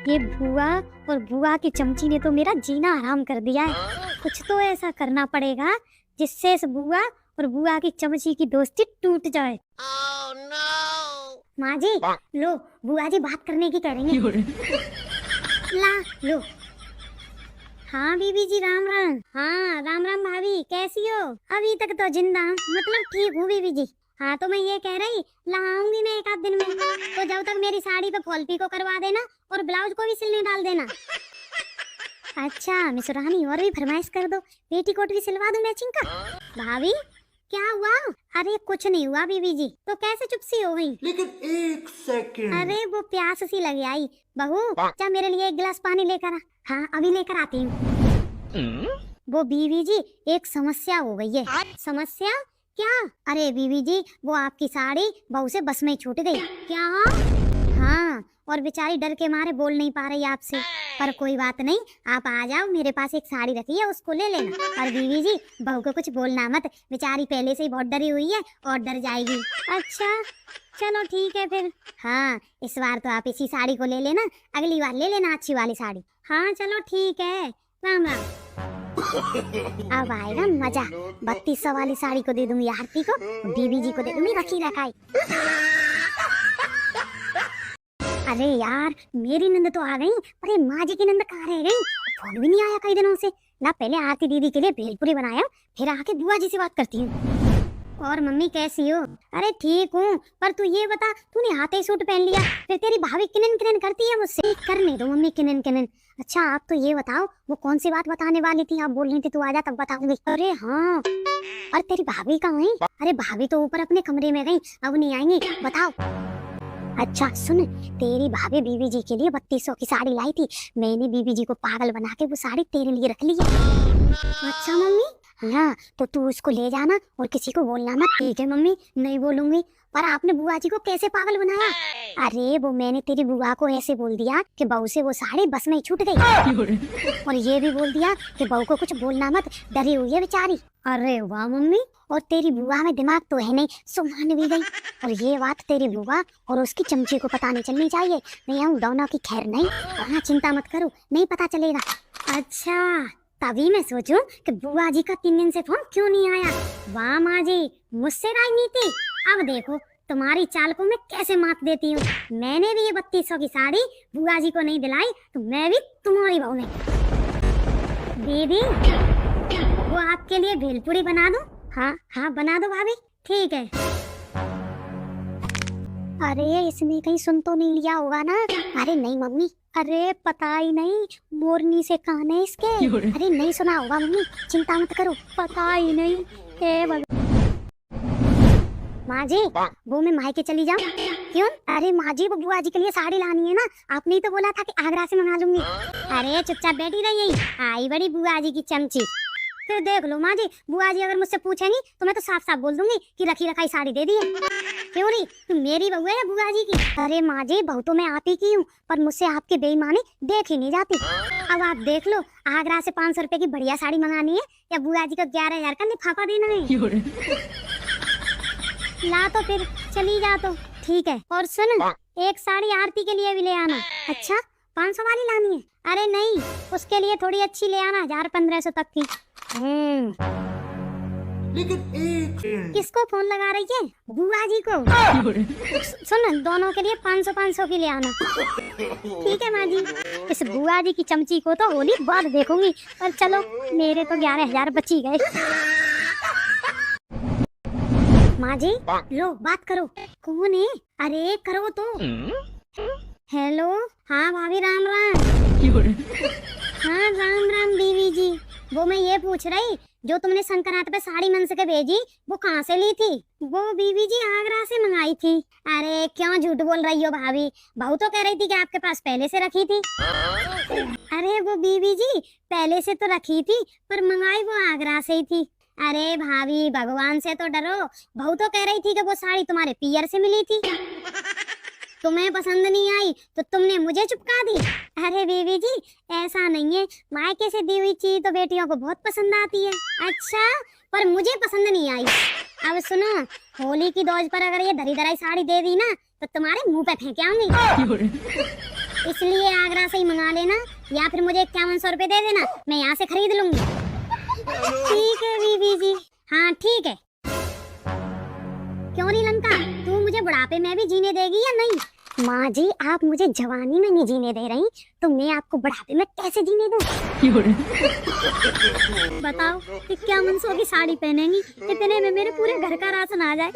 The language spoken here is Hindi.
ये बुआ और बुआ की चमची ने तो मेरा जीना हराम कर दिया है। कुछ तो ऐसा करना पड़ेगा जिससे इस बुआ और बुआ की चमची की दोस्ती टूट जाए। oh, no! माँ जी, लो बुआ जी बात करने की कह रही हैं। ला लो। हाँ बीबी जी राम राम। हाँ राम राम भाभी, कैसी हो? अभी तक तो जिंदा, मतलब ठीक हूँ बीबी जी। हाँ तो मैं ये कह रही लाऊंगी मैं एक आध दिन में, तो जब तक मेरी साड़ी पे फॉल पिको करवा देना और ब्लाउज को भी सिलने डाल देना। अच्छा मिस रानी, और भी फरमाइश कर दो, पेटीकोट भी सिलवा दूं मैचिंग का। भाभी क्या हुआ? अरे कुछ नहीं हुआ बीबी जी, तो कैसे चुप सी हो गई? लेकिन एक सेकंड। अरे वो प्यास सी लगी आई। बहू जा मेरे लिए एक गिलास पानी लेकर आ। हाँ अभी लेकर आती हूँ। वो बीबी जी एक समस्या हो गई है। समस्या क्या? अरे बीबी जी वो आपकी साड़ी बहू से बस में ही छूट गई। क्या? हाँ, और बेचारी डर के मारे बोल नहीं पा रही आपसे। पर कोई बात नहीं, आप आ जाओ, मेरे पास एक साड़ी रखी है, उसको ले लेना। और बीवी जी बहू को कुछ बोलना मत, बेचारी पहले से ही बहुत डरी हुई है और डर जाएगी। अच्छा चलो ठीक है फिर। हाँ इस बार तो आप इसी साड़ी को ले लेना, अगली बार ले लेना अच्छी वाली साड़ी। हाँ चलो ठीक है, राम राम। अब आएगा मजा। 3200 वाली साड़ी को दे दूंगी आरती को, बीबी जी को दे दूंगी रखी रखाई। अरे यार मेरी नंद तो आ गई, पर ये माँ जी की नंद कहाँ रह गई? फोन भी नहीं आया कई दिनों से। ना पहले आरती दीदी के लिए भेलपुरी बनाया, फिर आके बुआ जी से बात करती हूँ। और मम्मी कैसी हो? अरे ठीक हूँ, पर तू ये बता, तूने हाथे सूट पहन लिया, फिर तेरी भाभी किनन किनन करती है मुझसे। करने दो मम्मी किनन किनन। अच्छा आप तो ये बताओ, वो कौन सी बात बताने वाली थी? आप बोल रही थी तू आजा तब बताऊंगी। अरे हाँ, और तेरी भाभी कहाँ है? अरे भाभी तो ऊपर अपने कमरे में गई, अब नहीं आएंगी, बताओ। अच्छा सुन, तेरी भाभी बीबी जी के लिए 3200 की साड़ी लाई थी, मैंने बीबी जी को पागल बना के वो साड़ी तेरे लिए रख ली है। अच्छा मम्मी, हाँ तो तू उसको ले जाना और किसी को बोलना मत। ठीक है मम्मी, नहीं बोलूंगी। पर आपने बुआ जी को कैसे पागल बनाया? अरे वो मैंने तेरी बुआ को ऐसे बोल दिया कि बहू से वो साड़ी बस में ही छूट गई, और ये भी बोल दिया कि बहू को कुछ बोलना मत, डरी हुई है बेचारी। अरे वाह मम्मी, और तेरी बुआ में दिमाग तो है नहीं, सो मान भी गई। और ये बात तेरी बुआ और उसकी चमची को पता नहीं चलनी चाहिए, नहीं हम दोनों की खैर नहीं। हाँ चिंता मत करो, नहीं पता चलेगा। अच्छा तभी मैं सोचूं कि बुआ जी का 3 दिन से फोन क्यों नहीं आया। वाह माँ जी, मुझसे राजनीति। अब देखो तुम्हारी चाल को मैं कैसे मात देती हूँ। मैंने भी ये 3200 की साड़ी बुआ जी को नहीं दिलाई, तो मैं भी तुम्हारी बहू नहीं। दीदी वो आपके लिए भेलपुरी बना दूं? हाँ हाँ बना दो भाभी, ठीक है। अरे इसने कहीं सुन तो नहीं लिया होगा ना? अरे नहीं मम्मी, अरे पता ही नहीं मोरनी से कान है इसके। अरे नहीं सुना होगा मम्मी, चिंता मत करो, पता ही नहीं। माँ जी वो मैं मायके चली जाऊँ? क्यों? अरे माँ जी वो बुआ जी के लिए साड़ी लानी है ना, आपने ही तो बोला था कि आगरा से मंगा लूंगी। अरे चुपचाप बैठी रही, आई बड़ी बुआ जी की चमची। फिर देख लो माँ जी, बुआ जी अगर मुझसे पूछेंगी तो मैं तो साफ साफ बोल दूंगी कि रखी रखाई साड़ी दे दी है। क्यों नहीं, तुम मेरी बहू है या बुआ जी की? अरे माँ जी बहू तो मैं आप ही की हूँ, पर मुझसे आपकी बेईमानी देख ही नहीं जाती। अब आप देख लो, आगरा से 500 रुपए की बढ़िया साड़ी मंगानी है या बुआ जी को 11,000 का लिफाफा देना है? ला तो फिर चली जा तो ठीक है। और सुन, एक साड़ी आरती के लिए भी ले आना। अच्छा 500 वाली लानी है? अरे नहीं, उसके लिए थोड़ी अच्छी ले आना, 1000-1500 तक की। लेकिन एक किसको फोन लगा रही है? बुआ जी को। सुन दोनों के लिए 500-500 की ले आना। ठीक है माँ जी, इस बुआ जी की चमची को तो होली बाद देखूंगी, पर चलो मेरे तो 11,000 बची गए। माँ जी लो बात करो। कौन है? अरे करो तो। हेलो, हाँ भाभी राम राम। हाँ राम राम बीवी जी, वो मैं ये पूछ रही, जो तुमने संक्रांत पे साड़ी मन से भेजी वो कहाँ से ली थी? वो बीवी जी आगरा से मंगाई थी। अरे क्यों झूठ बोल रही हो भाभी, बहू तो कह रही थी कि आपके पास पहले से रखी थी। अरे वो बीवी जी पहले से तो रखी थी, पर मंगाई वो आगरा से ही थी। अरे भाभी भगवान से तो डरो, बहू तो कह रही थी कि वो साड़ी तुम्हारे पियर से मिली थी, तुम्हें पसंद नहीं आई तो तुमने मुझे चिपका दी। अरे बीवी जी ऐसा नहीं है, मायके से दी हुई चीज तो बेटियों को बहुत पसंद आती है। अच्छा पर मुझे पसंद नहीं आई। अब सुनो, होली की दोज पर अगर ये धरी धराई साड़ी दे दी ना तो तुम्हारे मुंह पे फेंक आऊंगी। इसलिए आगरा से ही मंगा लेना, या फिर मुझे 5100 दे देना, मैं यहाँ से खरीद लूंगी। ठीक है बीबी जी, हाँ ठीक है। क्यों नहीं लंका, तू मुझे बुढ़ापे में भी जीने देगी या नहीं? माँ जी, आप मुझे जवानी में नहीं जीने दे रही, तो मैं आपको बुढ़ापे में कैसे जीने दूँ? बताओ, 5100 की साड़ी पहनेंगी, इतने में मेरे पूरे घर का राशन आ जाए।